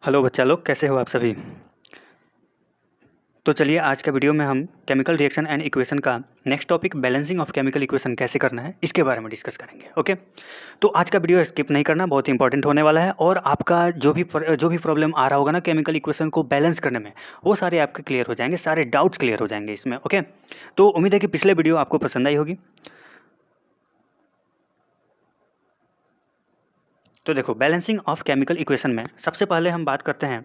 Hello बच्चा लोग, कैसे हो आप सभी। तो चलिए आज का वीडियो में हम केमिकल रिएक्शन एंड इक्वेशन का next topic balancing of chemical equation कैसे करना है इसके बारे में डिस्कस करेंगे। ओके, तो आज का वीडियो स्किप नहीं करना, बहुत इंपॉर्टेंट होने वाला है। और आपका जो भी प्रॉब्लम आ रहा होगा ना केमिकल इक्वेशन को बैलेंस करने में, वो सारे आपके क्लियर हो जाएंगे, सारे डाउट्स क्लियर हो जाएंगे इसमें। ओके, तो उम्मीद है कि पिछले वीडियो आपको पसंद आई होगी। तो देखो, बैलेंसिंग ऑफ केमिकल इक्वेशन में सबसे पहले हम बात करते हैं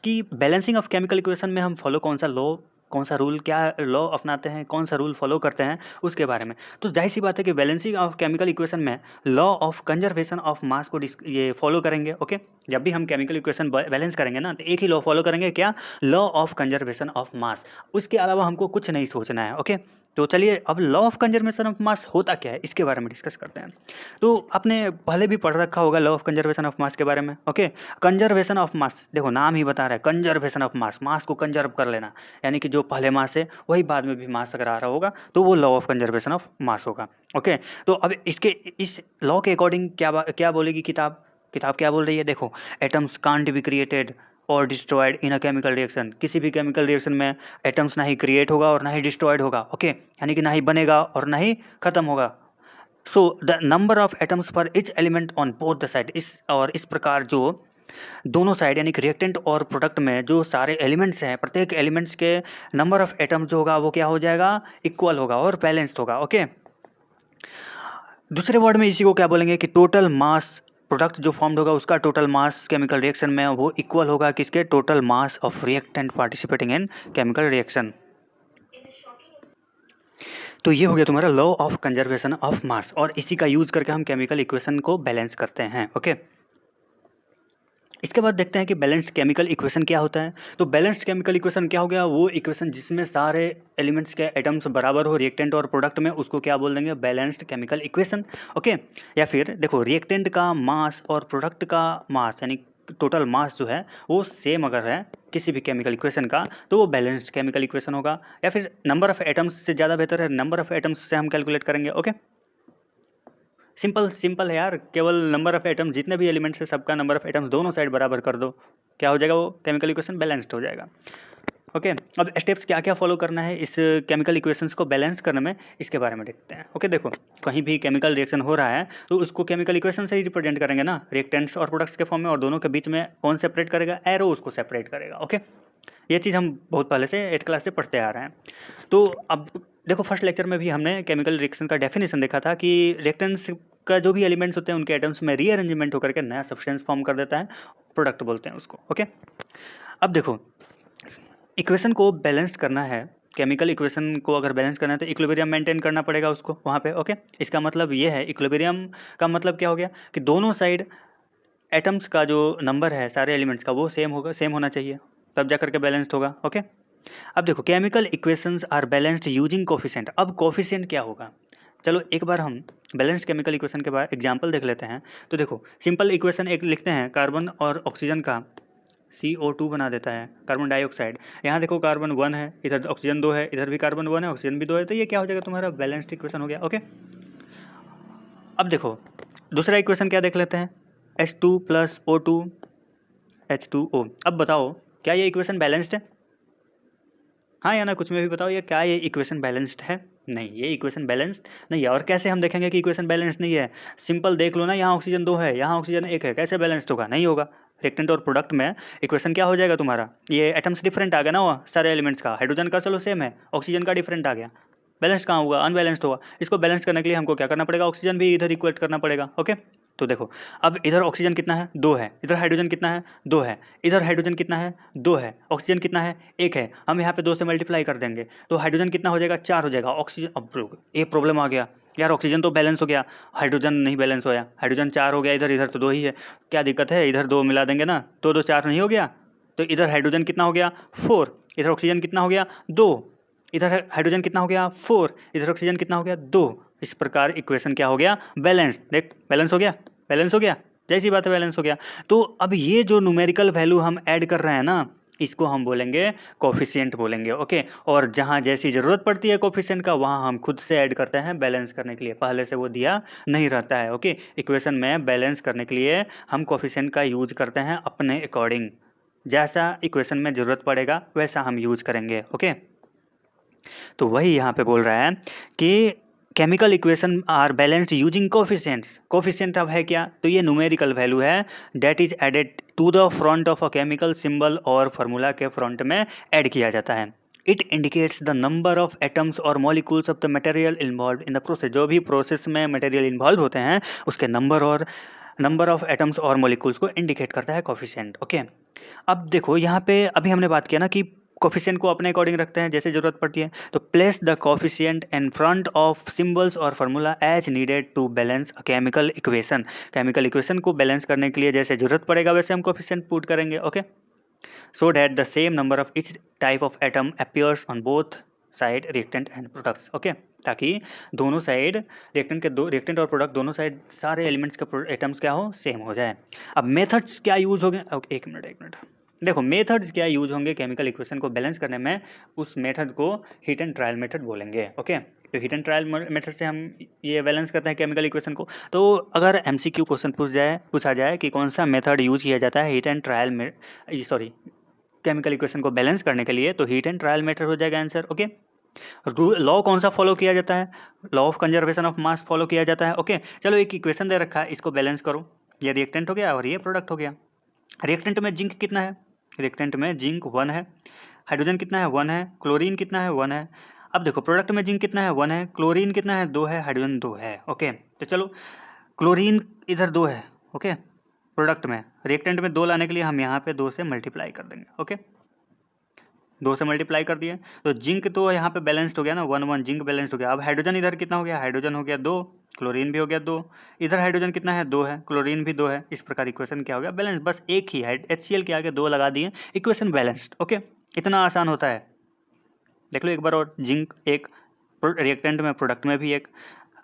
कि बैलेंसिंग ऑफ केमिकल इक्वेशन में हम फॉलो कौन सा लॉ, कौन सा रूल, क्या लॉ अपनाते हैं, कौन सा रूल फॉलो करते हैं उसके बारे में। तो जाहिर सी बात है कि बैलेंसिंग ऑफ केमिकल इक्वेशन में law of conservation of mass को ये फॉलो करेंगे। ओके, जब भी हम केमिकल इक्वेशन बैलेंस करेंगे ना, तो एक ही लॉ फॉलो करेंगे, क्या? Law of conservation of mass. उसके अलावा हमको कुछ नहीं सोचना है। ओके, तो चलिए अब law of conservation of mass होता क्या है इसके बारे में डिस्कस करते हैं। तो आपने पहले भी पढ़ रखा होगा law of conservation of mass के बारे में। ओके, कंजर्वेशन ऑफ मास, देखो नाम ही बता रहा है, कंजर्वेशन ऑफ मास, मास को कंजर्व कर लेना, यानी कि जो पहले मास है वही बाद में भी मास अगर आ रहा होगा तो वो law of conservation of mass होगा। ओके, तो अब इसके इस लॉ के अकॉर्डिंग क्या बोलेगी किताब। किताब क्या बोल रही है, देखो, एटम्स कांट बी क्रिएटेड और destroyed in a chemical reaction. किसी भी केमिकल रिएक्शन में एटम्स ना ही क्रिएट होगा और ना ही डिस्ट्रॉयड होगा। ओके, यानी कि ना ही बनेगा और ना ही खत्म होगा। So the number of atoms for each element on both the side, इस प्रकार जो दोनों साइड यानी कि रिएक्टेंट और प्रोडक्ट में जो सारे एलिमेंट्स हैं, प्रत्येक एलिमेंट्स के नंबर ऑफ एटम्स जो होगा वो क्या हो जाएगा, इक्वल होगा और बैलेंस्ड होगा। ओके, दूसरे वर्ड में इसी को क्या बोलेंगे कि टोटल मास, प्रोडक्ट जो फॉर्म्ड होगा उसका टोटल मास केमिकल रिएक्शन में वो इक्वल होगा किसके, total mass of reactant participating in chemical reaction. तो ये हो गया तुम्हारा law of conservation of mass, और इसी का यूज करके हम केमिकल इक्वेशन को बैलेंस करते हैं। ओके, इसके बाद देखते हैं कि बैलेंस्ड केमिकल इक्वेशन क्या होता है। तो बैलेंस्ड केमिकल इक्वेशन क्या हो गया, वो इक्वेशन जिसमें सारे एलिमेंट्स के एटम्स बराबर हो रिएक्टेंट और प्रोडक्ट में, उसको क्या बोल देंगे, बैलेंस्ड केमिकल इक्वेशन। ओके, या फिर देखो रिएक्टेंट का मास और प्रोडक्ट का मास यानी टोटल मास जो है वो सेम अगर है किसी भी केमिकल इक्वेशन का, तो वो बैलेंस्ड केमिकल इक्वेशन होगा। या फिर नंबर ऑफ एटम्स से ज़्यादा बेहतर है, नंबर ऑफ एटम्स से हम कैलकुलेट करेंगे। ओके, सिंपल सिंपल है यार, केवल नंबर ऑफ एटम्स, जितने भी एलिमेंट्स है सबका नंबर ऑफ एटम्स दोनों साइड बराबर कर दो, क्या हो जाएगा, वो केमिकल इक्वेशन बैलेंस्ड हो जाएगा। ओके, अब स्टेप्स क्या क्या फॉलो करना है इस केमिकल इक्वेशंस को बैलेंस करने में, इसके बारे में देखते हैं। ओके, देखो, कहीं भी केमिकल रिएक्शन हो रहा है तो उसको केमिकल इक्वेशन से ही रिप्रेजेंट करेंगे ना, रिएक्टेंट्स और प्रोडक्ट्स के फॉर्म में, और दोनों के बीच में कौन सेपरेट करेगा, एरो उसको सेपरेट करेगा। ओके, ये चीज़ हम बहुत पहले से 8th क्लास से पढ़ते आ रहे हैं। तो अब देखो, फर्स्ट लेक्चर में भी हमने केमिकल रिएक्शन का डेफिनेशन देखा था कि रिएक्टेंट्स का जो भी एलिमेंट्स होते हैं उनके एटम्स में रीअरेंजमेंट होकर के नया सब्सटेंस फॉर्म कर देता है, प्रोडक्ट बोलते हैं उसको। ओके, अब देखो, इक्वेशन को बैलेंस्ड करना है, केमिकल इक्वेशन को अगर बैलेंस करना है तो इक्विलिब्रियम मेंटेन करना पड़ेगा उसको वहाँ पे। ओके, इसका मतलब ये है, इक्विलिब्रियम का मतलब क्या हो गया कि दोनों साइड एटम्स का जो नंबर है सारे एलिमेंट्स का वो सेम होगा, सेम होना चाहिए, तब जा करके बैलेंस्ड होगा। ओके, अब देखो, chemical equations are balanced using coefficient. अब कोफिशिएंट क्या होगा, चलो एक बार हम बैलेंस्ड केमिकल इक्वेशन के बाद एग्जांपल देख लेते हैं। तो देखो, सिंपल इक्वेशन एक लिखते हैं, कार्बन और ऑक्सीजन का CO2 बना देता है, कार्बन डाइऑक्साइड। यहाँ देखो कार्बन 1 है, इधर ऑक्सीजन 2 है, इधर भी कार्बन 1 है, ऑक्सीजन भी 2 है, तो ये क्या हो जाएगा, तुम्हारा बैलेंस्ड इक्वेशन हो गया। ओके, अब देखो दूसरा इक्वेशन क्या देख लेते हैं, H2 + O2 H2O। अब बताओ क्या ये इक्वेशन बैलेंस्ड है, हाँ या ना, कुछ में भी बताओ, ये क्या ये इक्वेशन बैलेंस्ड है? नहीं, ये इक्वेशन बैलेंस्ड नहीं है। और कैसे हम देखेंगे कि इक्वेशन बैलेंस्ड नहीं है, सिंपल देख लो ना, यहाँ ऑक्सीजन 2 है, यहाँ ऑक्सीजन 1 है, कैसे बैलेंस्ड होगा, नहीं होगा। रिएक्टेंट और प्रोडक्ट में इक्वेशन क्या हो जाएगा तुम्हारा, ये एटम्स डिफरेंट आ गया ना, वो सारे एलिमेंट्स का, हाइड्रोजन का चलो सेम है, ऑक्सीजन का डिफरेंट आ गया, बैलेंस कहाँ होगा, अनबैलेंस्ड होगा। इसको बैलेंस करने के लिए हमको क्या करना पड़ेगा, ऑक्सीजन भी इधर इक्वेट करना पड़ेगा। ओके, तो देखो, अब इधर ऑक्सीजन कितना है, 2 है, इधर हाइड्रोजन कितना है, 2 है, इधर हाइड्रोजन कितना है, 2 है, ऑक्सीजन कितना है, 1 है, हम यहाँ पे 2 से मल्टीप्लाई कर देंगे तो हाइड्रोजन कितना हो जाएगा, 4 हो जाएगा। ऑक्सीजन, अब एक प्रॉब्लम आ गया यार, ऑक्सीजन तो बैलेंस हो गया, हाइड्रोजन नहीं बैलेंस होया, हाइड्रोजन 4 हो गया, इधर इधर तो 2 ही है, क्या दिक्कत है, इधर 2 मिला देंगे ना, तो 2 4 नहीं हो गया, तो इधर हाइड्रोजन कितना हो गया, 4, इधर ऑक्सीजन कितना हो गया, 2, इधर हाइड्रोजन कितना हो गया, 4, इधर ऑक्सीजन कितना हो गया, 2। इस प्रकार इक्वेशन क्या हो गया, बैलेंस। देख, बैलेंस हो गया, बैलेंस हो गया, जैसी बात है, बैलेंस हो गया। तो अब ये जो न्यूमेरिकल वैल्यू हम ऐड कर रहे हैं ना, इसको हम बोलेंगे कोफिशिएंट बोलेंगे। ओके, और जहाँ जैसी ज़रूरत पड़ती है कोफिशिएंट का, वहाँ हम खुद से ऐड करते हैं बैलेंस करने के लिए, पहले से वो दिया नहीं रहता है। ओके, इक्वेशन में बैलेंस करने के लिए हम कोफिशिएंट का यूज करते हैं अपने अकॉर्डिंग। जैसा इक्वेशन में ज़रूरत पड़ेगा वैसा हम यूज करेंगे। ओके, तो वही यहाँ पे बोल रहा है कि chemical equation are balanced using coefficients. Coefficient अब है क्या, तो ये न्यूमेरिकल वैल्यू है that is added to the front of a chemical symbol और फार्मूला के फ्रंट में ऐड किया जाता है। It indicates the number of atoms और molecules of the material involve in the process. जो भी प्रोसेस में मटेरियल इन्वॉल्व होते हैं उसके नंबर ऑफ एटम्स और मॉलिक्यूल्स को इंडिकेट करता है कोफिशिएंट। ओके, अब देखो यहाँ पे अभी हमने बात किया ना कि कोफिशिएंट को अपने अकॉर्डिंग रखते हैं जैसे ज़रूरत पड़ती है, तो place the coefficient in front of symbols or formula as needed to balance a chemical equation. Chemical equation को बैलेंस करने के लिए जैसे ज़रूरत पड़ेगा वैसे हम कोफिशिएंट पुट करेंगे। Okay, so that the same number of each type of atom appears on both side reactant and products. Okay, ताकि दोनों साइड रिएक्टेंट और प्रोडक्ट दोनों साइड सारे एलिमेंट्स के एटम्स क्या हो, सेम हो जाए। अब मेथड्स क्या यूज़ हो गए, एक मिनट देखो मेथड्स क्या यूज होंगे केमिकल इक्वेशन को बैलेंस करने में, उस मेथड को हीट एंड ट्रायल मेथड बोलेंगे। ओके, तो हीट एंड ट्रायल मेथड से हम ये बैलेंस करते हैं केमिकल इक्वेशन को। तो अगर एमसीक्यू क्वेश्चन पूछा जाए कि कौन सा मेथड यूज किया जाता है हीट एंड ट्रायल में, सॉरी केमिकल इक्वेशन को बैलेंस करने के लिए, तो हीट एंड ट्रायल मेथड हो जाएगा आंसर। ओके, लॉ कौन सा फॉलो किया जाता है, law of conservation of mass follow किया जाता है। ओके, चलो एक इक्वेशन दे रखा है, इसको बैलेंस करो। ये रिएक्टेंट हो गया और ये प्रोडक्ट हो गया। रिएक्टेंट में जिंक कितना है, रिएक्टेंट में जिंक 1 है, हाइड्रोजन कितना है 1 है, क्लोरीन कितना है 1 है। अब देखो प्रोडक्ट में जिंक कितना है 1 है, क्लोरीन कितना है 2 है, हाइड्रोजन 2 है। ओके, तो चलो क्लोरीन इधर 2 है। ओके, प्रोडक्ट में, रिएक्टेंट में 2 लाने के लिए हम यहाँ पे 2 से मल्टीप्लाई कर देंगे। ओके, 2 से मल्टीप्लाई कर दिए तो जिंक तो यहाँ पे बैलेंस्ड हो गया ना, 1 जिंक बैलेंस्ड हो गया। अब हाइड्रोजन इधर कितना हो गया, हाइड्रोजन हो गया 2, क्लोरीन भी हो गया 2, इधर हाइड्रोजन कितना है 2 है, क्लोरीन भी 2 है। इस प्रकार इक्वेशन क्या हो गया, बैलेंस। बस एक ही है, HCl के आगे 2 लगा दिए, इक्वेशन बैलेंस्ड। ओके, इतना आसान होता है। देख लो एक बार और, जिंक एक रिएक्टेंट में, प्रोडक्ट में भी एक,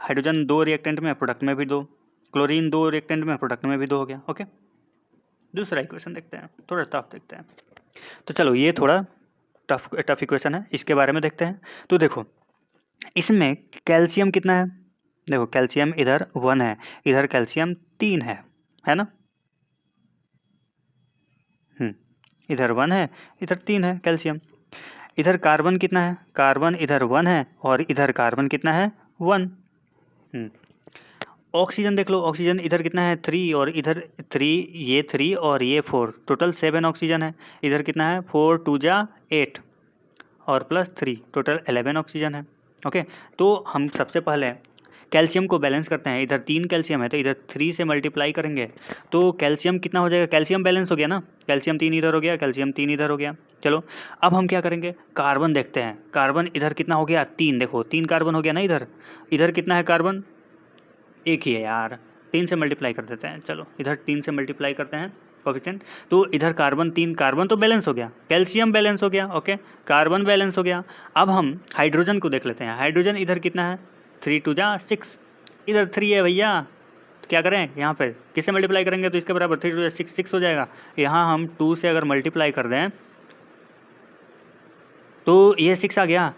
हाइड्रोजन 2 रिएक्टेंट में, प्रोडक्ट में भी 2, क्लोरीन 2 रिएक्टेंट में, प्रोडक्ट में भी 2 हो गया। ओके, दूसरा इक्वेशन देखते हैं, थोड़ा टफ देखते हैं। तो चलो ये थोड़ा टफ इक्वेशन है, इसके बारे में देखते हैं। तो देखो इसमें कैल्शियम कितना है, देखो कैल्शियम इधर 1 है, इधर कैल्शियम 3 है ना। इधर 1 है, इधर 3 है कैल्शियम। इधर कार्बन कितना है, कार्बन इधर 1 है और इधर कार्बन कितना है 1। ऑक्सीजन देख लो, ऑक्सीजन इधर कितना है 3 और इधर 3, ये 3 और ये 4, टोटल 7 ऑक्सीजन है। इधर कितना है 4 2 जा 8 और प्लस 3, टोटल 11 ऑक्सीजन है। ओके, तो हम सबसे पहले कैल्शियम को बैलेंस करते हैं। इधर 3 कैल्शियम है तो इधर 3 से मल्टीप्लाई करेंगे तो कैल्शियम कितना हो जाएगा, कैल्शियम बैलेंस हो गया ना, कैल्शियम 3 इधर हो गया, कैल्शियम 3 इधर हो गया। चलो अब हम क्या करेंगे, कार्बन देखते हैं। कार्बन इधर कितना हो गया 3, देखो 3 कार्बन हो गया ना इधर। इधर कितना है कार्बन, एक ही है यार, 3 से मल्टीप्लाई कर देते हैं। चलो इधर 3 से मल्टीप्लाई करते हैं कोफिशिएंट, तो इधर कार्बन 3, कार्बन तो बैलेंस हो गया, कैल्शियम बैलेंस हो गया। ओके, कार्बन बैलेंस हो गया। अब हम हाइड्रोजन को देख लेते हैं। हाइड्रोजन इधर कितना है 3 2 जा 6, इधर 3 है भैया, तो क्या करें यहाँ पे किससे मल्टीप्लाई करेंगे तो इसके बराबर 3 2 जा 6 हो जाएगा। यहाँ हम 2 से अगर मल्टीप्लाई कर दें तो ये 6 आ गया।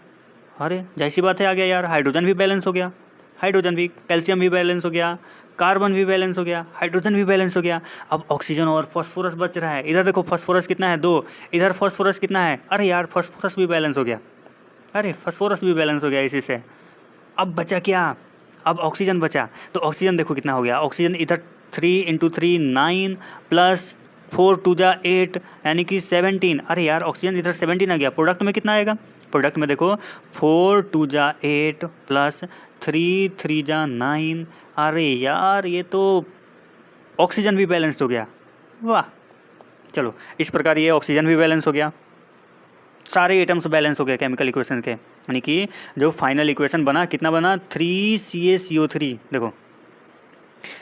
अरे जैसी बात है आ गया यार, हाइड्रोजन भी बैलेंस हो गया, हाइड्रोजन भी, कैल्शियम भी बैलेंस हो गया, कार्बन भी बैलेंस हो गया, हाइड्रोजन भी बैलेंस हो गया। अब ऑक्सीजन और फास्फोरस बच रहा है। इधर देखो फास्फोरस कितना है 2, इधर फास्फोरस कितना है, अरे यार फास्फोरस भी बैलेंस हो गया, अरे फास्फोरस भी बैलेंस हो गया इसी से। अब बचा क्या, अब ऑक्सीजन बचा। तो ऑक्सीजन देखो कितना हो गया, ऑक्सीजन इधर 3 × 3 9 प्लस 4 2 जा 8 यानी कि 17। अरे यार ऑक्सीजन इधर 17 आ गया। प्रोडक्ट में कितना आएगा, प्रोडक्ट में देखो 4 2 जा 8 प्लस 3 3 जा 9। अरे यार ये तो ऑक्सीजन भी बैलेंस्ड हो गया, वाह। चलो इस प्रकार ये ऑक्सीजन भी बैलेंस हो गया, सारे एटम्स बैलेंस हो गए केमिकल इक्वेशन के। यानी कि जो फाइनल इक्वेशन बना कितना बना 3CaCO3, देखो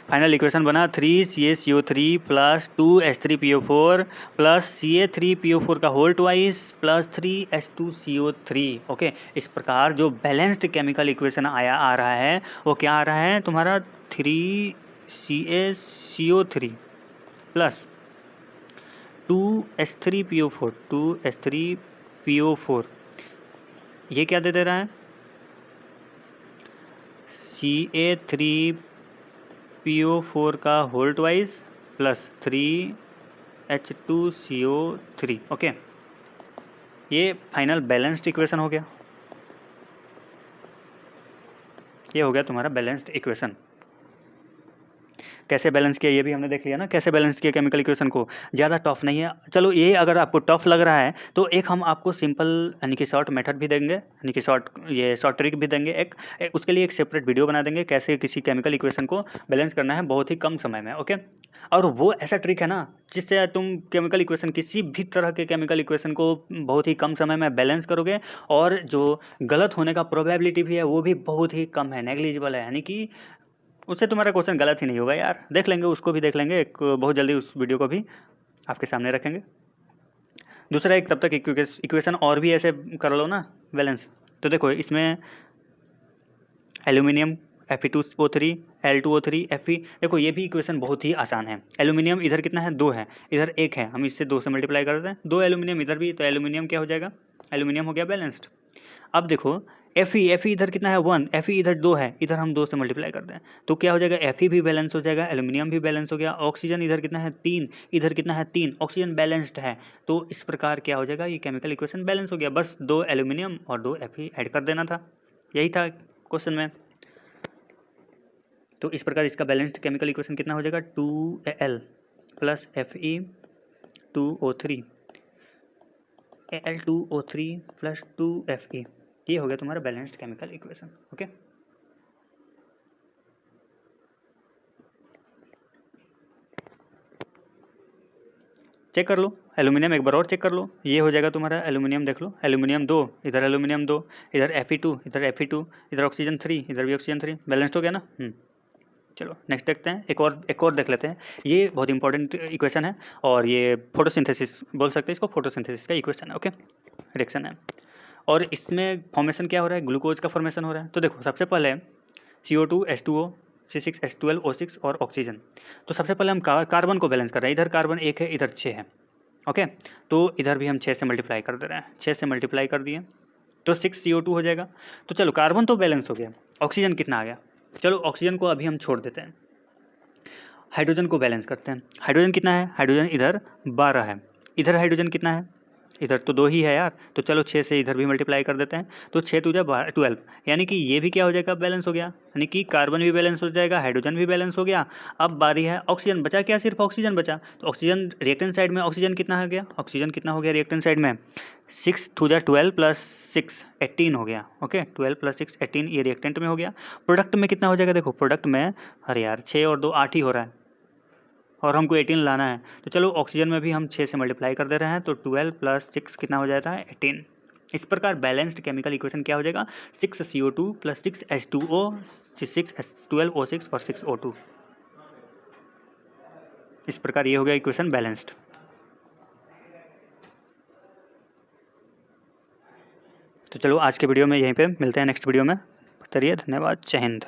फाइनल इक्वेशन बना 3CaCO3 plus 2H3PO4 plus Ca3PO4 का whole twice plus 3H2CO3। Okay, इस प्रकार जो बैलेंस्ड केमिकल इक्वेशन आ रहा है वो क्या आ रहा है तुम्हारा 3CaCO3 प्लस 2H3PO4 ये क्या दे रहा है Ca3PO4 का whole twice plus 3 H2CO3। Okay, ये फाइनल बैलेंस्ड इक्वेशन हो गया, ये हो गया तुम्हारा बैलेंस्ड इक्वेशन। कैसे बैलेंस किया ये भी हमने देख लिया ना, कैसे बैलेंस किया केमिकल इक्वेशन को। ज़्यादा टफ नहीं है। चलो ये अगर आपको टफ लग रहा है तो एक हम आपको सिंपल यानी कि शॉर्ट मेथड भी देंगे, यानी कि शॉर्ट ट्रिक भी देंगे। उसके लिए एक सेपरेट वीडियो बना देंगे कैसे किसी केमिकल इक्वेशन को बैलेंस करना है बहुत ही कम समय में। ओके, और वो ऐसा ट्रिक है ना जिससे तुम केमिकल इक्वेशन, किसी भी तरह के केमिकल इक्वेशन को बहुत ही कम समय में बैलेंस करोगे, और जो गलत होने का प्रोबेबिलिटी भी है वो भी बहुत ही कम है, नेग्लिजिबल है, यानी कि उससे तुम्हारा क्वेश्चन गलत ही नहीं होगा यार। देख लेंगे, उसको भी देख लेंगे एक बहुत जल्दी, उस वीडियो को भी आपके सामने रखेंगे। दूसरा एक, तब तक इक्वेशन और भी ऐसे कर लो ना बैलेंस। तो देखो इसमें एल्यूमिनियम Fe2O3 Al2O3 Fe, देखो ये भी इक्वेशन बहुत ही आसान है। एल्यूमिनियम इधर कितना है, 2 है, इधर 1 है, हम इससे 2 से मल्टीप्लाई कर देते हैं, 2 एल्यूमिनियम इधर भी, तो एल्यूमिनियम क्या हो जाएगा, एल्यूमिनियम हो गया बैलेंस्ड। अब देखो Fe इधर कितना है, 1, Fe इधर 2 है, इधर हम 2 से मल्टीप्लाई करते हैं, तो क्या हो जाएगा, Fe भी बैलेंस हो जाएगा, एल्यूमिनियम भी बैलेंस हो गया। ऑक्सीजन इधर कितना है, 3, इधर कितना है, 3, ऑक्सीजन बैलेंस्ड है। तो इस प्रकार क्या हो जाएगा, ये केमिकल इक्वेशन बैलेंस हो गया। बस 2 एल्यूमिनियम और 2 Fe ऐड कर देना था, यही था क्वेश्चन में। तो इस प्रकार इसका बैलेंस्ड केमिकल इक्वेशन कितना हो जाएगा, 2Al plus Fe2O3 Al2O3 plus 2Fe, ये हो गया तुम्हारा balanced chemical equation. Okay, check कर लो एल्यूमिनियम, एक बार और चेक कर लो, ये हो जाएगा तुम्हारा एल्यूमिनियम, देख लो एल्यूमिनियम 2, इधर एल्यूमिनियम 2, इधर Fe2, इधर Fe2, इधर ऑक्सीजन 3, इधर भी ऑक्सीजन 3, बैलेंस्ड हो गया ना। चलो नेक्स्ट देखते हैं, एक और देख लेते हैं। ये बहुत इंपॉर्टेंट इक्वेशन है, और ये फोटोसिंथेसिस बोल सकते हैं इसको, फोटोसिंथेसिस का इक्वेशन है। ओके, रिएक्शन है, और इसमें फॉर्मेशन क्या हो रहा है, ग्लूकोज का फॉर्मेशन हो रहा है। तो देखो सबसे पहले CO2 H2O C6H12 O6 और ऑक्सीजन। तो सबसे पहले हम कार्बन को बैलेंस कर रहे हैं, इधर कार्बन 1 है, इधर 6 है। ओके, तो इधर भी हम 6 से मल्टीप्लाई कर दे रहे हैं, 6 से मल्टीप्लाई कर दिए तो 6 CO2 हो जाएगा। तो चलो कार्बन तो बैलेंस हो गया, ऑक्सीजन कितना आ गया, चलो ऑक्सीजन को अभी हम छोड़ देते हैं, हाइड्रोजन को बैलेंस करते हैं। हाइड्रोजन कितना है, हाइड्रोजन इधर 12 है, इधर हाइड्रोजन कितना है, इधर तो 2 ही है यार, तो चलो 6 से इधर भी मल्टीप्लाई कर देते हैं, तो 6 दूजा 12, यानी कि ये भी क्या हो जाएगा, बैलेंस हो गया, यानी कि कार्बन भी बैलेंस हो जाएगा, हाइड्रोजन भी बैलेंस हो गया। अब बारी है ऑक्सीजन, बचा क्या, सिर्फ ऑक्सीजन बचा। तो ऑक्सीजन रिएक्टेंट साइड में ऑक्सीजन कितना हो गया, ऑक्सीजन कितना हो गया रिएक्टेंट साइड में, 6 दूजा 12 प्लस 6 18 हो गया। ओके, 12 प्लस 6 18, ये रिएक्टेंट में हो गया। प्रोडक्ट में कितना हो जाएगा, देखो प्रोडक्ट में, अरे यार 6 और 2 8 ही हो रहा है, और हमको 18 लाना है, तो चलो ऑक्सीजन में भी हम 6 से मल्टीप्लाई कर दे रहे हैं, तो 12 प्लस 6 कितना हो जाता है, 18। इस प्रकार बैलेंस्ड केमिकल इक्वेशन क्या हो जाएगा, 6CO2 प्लस 6H2O 6H12O6 और 6O2। इस प्रकार ये हो गया इक्वेशन बैलेंस्ड। तो चलो आज के वीडियो में यहीं पे मिलते हैं, नेक्स्ट वीडियो में। चलिए, धन्यवाद, जय हिंद।